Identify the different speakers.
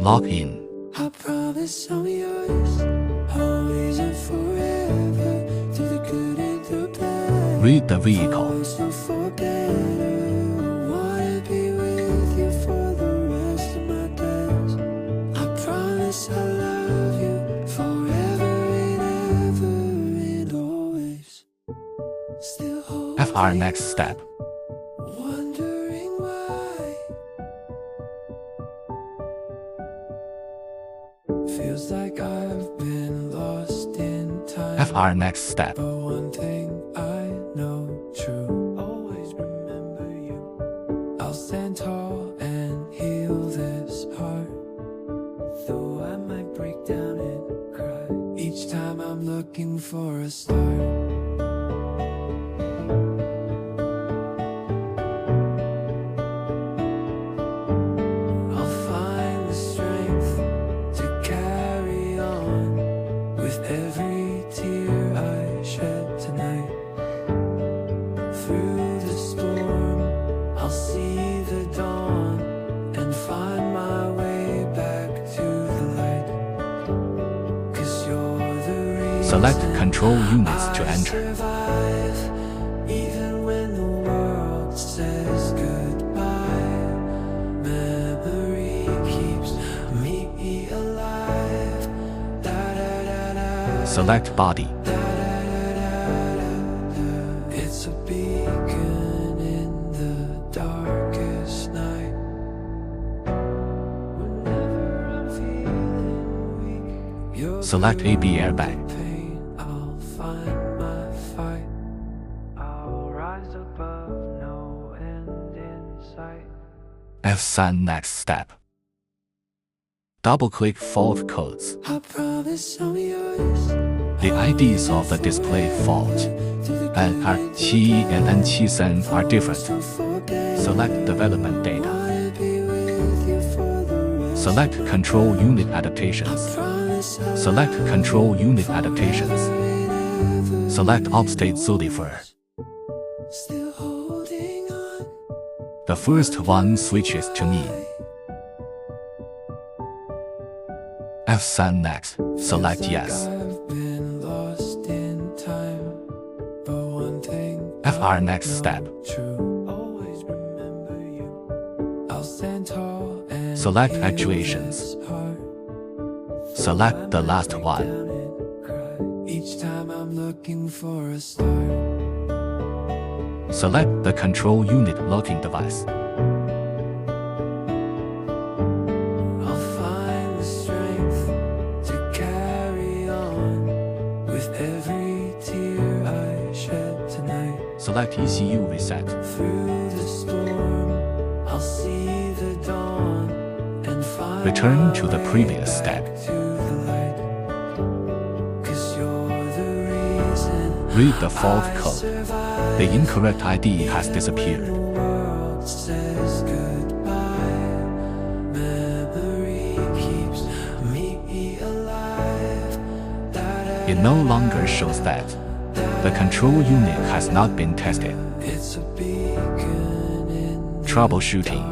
Speaker 1: Lock in.
Speaker 2: I promise I'm yours, always and forever, through the good and the bad.
Speaker 1: Read the vehicle.
Speaker 2: Always and for better. I wanna be with you for the rest of my days. I promise I'll love you forever and ever and always. Still holding
Speaker 1: FR next step.
Speaker 2: wondering why. Feels like I've been lost in time.
Speaker 1: FR next step.
Speaker 2: But one thing I know true, always remember you. I'll stand tall and heal this heart, though I might break down and cry each time I'm looking for a start. I'll find the strength to carry on with every tear I shed tonight. Through the storm, I'll see the dawn and find my way back to the light. 'Cause you're the reason
Speaker 1: Select control units to
Speaker 2: I
Speaker 1: enter.
Speaker 2: survive, even when the world says goodbye. Memory keeps me alive. Da, da, da, da.
Speaker 1: Select body.
Speaker 2: It's a beacon in the darkest night. Whenever I'm feeling weak, you're
Speaker 1: Select
Speaker 2: the
Speaker 1: AB
Speaker 2: only
Speaker 1: airbag.
Speaker 2: pain. I'll find my fight. I'll rise above, no end in sight.
Speaker 1: F3 next step. Double-click fault codes.
Speaker 2: I promise I'm yours.
Speaker 1: The IDs of the display fault N27 and N73 are different. Select development data. Select control unit adaptations. Select control unit adaptations. Select upstate Zodifer.
Speaker 2: Still holding on.
Speaker 1: The first one switches to mean. F3 next. Select yes.
Speaker 2: I've been lost in time, but one thing
Speaker 1: FR next step.
Speaker 2: true, always remember you. I'll stand tall and
Speaker 1: Select
Speaker 2: heal
Speaker 1: actuations.
Speaker 2: this heart.
Speaker 1: Select the last
Speaker 2: Break
Speaker 1: one.
Speaker 2: down and cry each time I'm looking for a start.
Speaker 1: Select the control unit locking device.
Speaker 2: I'll find the strength to carry on with every tear I shed tonight.
Speaker 1: Select ECU reset.
Speaker 2: Through the storm, I'll see the dawn and find
Speaker 1: Return to
Speaker 2: my
Speaker 1: the
Speaker 2: way
Speaker 1: previous
Speaker 2: back
Speaker 1: step.
Speaker 2: to the light. 'Cause you're the reason
Speaker 1: Read the fault
Speaker 2: I
Speaker 1: code.
Speaker 2: survive.
Speaker 1: The incorrect ID has disappeared.
Speaker 2: The world says goodbye. Memory keeps me alive.
Speaker 1: It no longer shows that the control unit has not been tested.
Speaker 2: It's a beacon in
Speaker 1: Troubleshooting.